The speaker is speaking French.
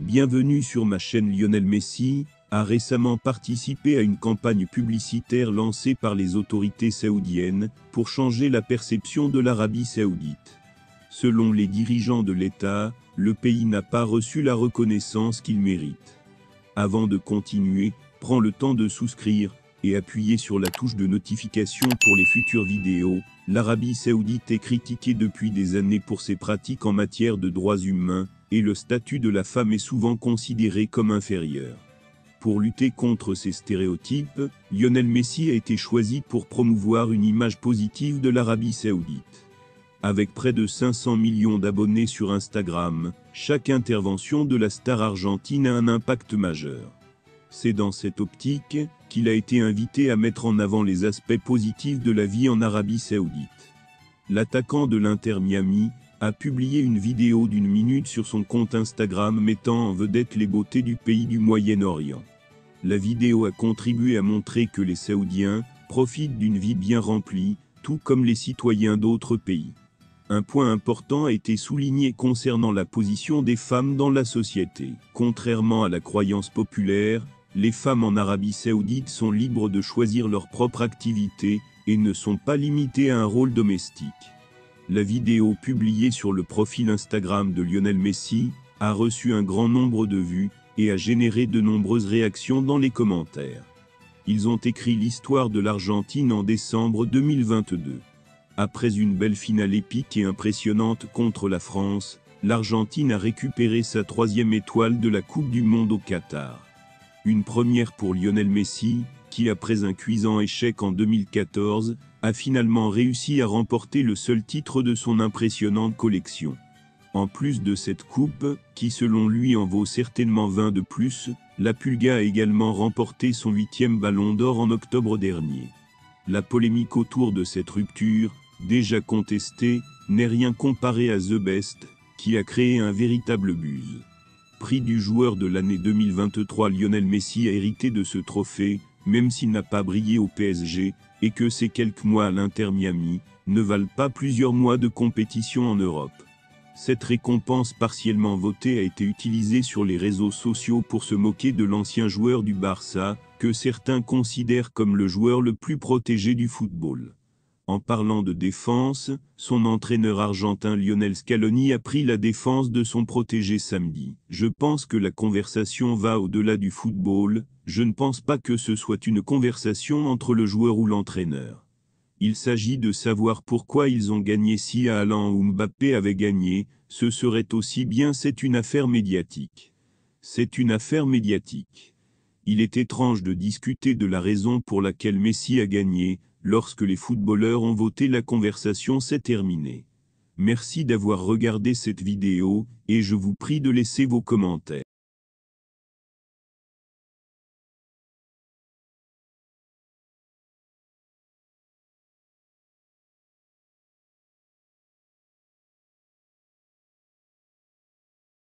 Bienvenue sur ma chaîne. Lionel Messi a récemment participé à une campagne publicitaire lancée par les autorités saoudiennes pour changer la perception de l'Arabie saoudite. Selon les dirigeants de l'État, le pays n'a pas reçu la reconnaissance qu'il mérite. Avant de continuer, prends le temps de souscrire et appuyer sur la touche de notification pour les futures vidéos. L'Arabie saoudite est critiquée depuis des années pour ses pratiques en matière de droits humains, et le statut de la femme est souvent considéré comme inférieur. Pour lutter contre ces stéréotypes, Lionel Messi a été choisi pour promouvoir une image positive de l'Arabie saoudite. Avec près de 500 millions d'abonnés sur Instagram, chaque intervention de la star argentine a un impact majeur. C'est dans cette optique qu'il a été invité à mettre en avant les aspects positifs de la vie en Arabie saoudite. L'attaquant de l'Inter Miami a publié une vidéo d'1 minute sur son compte Instagram mettant en vedette les beautés du pays du Moyen-Orient. La vidéo a contribué à montrer que les Saoudiens profitent d'une vie bien remplie, tout comme les citoyens d'autres pays. Un point important a été souligné concernant la position des femmes dans la société. Contrairement à la croyance populaire, les femmes en Arabie saoudite sont libres de choisir leur propre activité et ne sont pas limitées à un rôle domestique. La vidéo publiée sur le profil Instagram de Lionel Messi a reçu un grand nombre de vues et a généré de nombreuses réactions dans les commentaires. Ils ont écrit l'histoire de l'Argentine en décembre 2022. Après une belle finale épique et impressionnante contre la France, l'Argentine a récupéré sa 3e étoile de la Coupe du Monde au Qatar. Une première pour Lionel Messi, qui après un cuisant échec en 2014, a finalement réussi à remporter le seul titre de son impressionnante collection. En plus de cette coupe, qui selon lui en vaut certainement 20 de plus, la Pulga a également remporté son 8e ballon d'or en octobre dernier. La polémique autour de cette rupture, déjà contestée, n'est rien comparé à The Best, qui a créé un véritable buzz. Prix du joueur de l'année 2023, Lionel Messi a hérité de ce trophée, même s'il n'a pas brillé au PSG, et que ces quelques mois à l'Inter Miami ne valent pas plusieurs mois de compétition en Europe. Cette récompense partiellement votée a été utilisée sur les réseaux sociaux pour se moquer de l'ancien joueur du Barça, que certains considèrent comme le joueur le plus protégé du football. En parlant de défense, son entraîneur argentin Lionel Scaloni a pris la défense de son protégé samedi. Je pense que la conversation va au-delà du football, je ne pense pas que ce soit une conversation entre le joueur ou l'entraîneur. Il s'agit de savoir pourquoi ils ont gagné. Si Haaland ou Mbappé avaient gagné, ce serait aussi bien. C'est une affaire médiatique. C'est une affaire médiatique. Il est étrange de discuter de la raison pour laquelle Messi a gagné. Lorsque les footballeurs ont voté, la conversation s'est terminée. Merci d'avoir regardé cette vidéo, et je vous prie de laisser vos commentaires.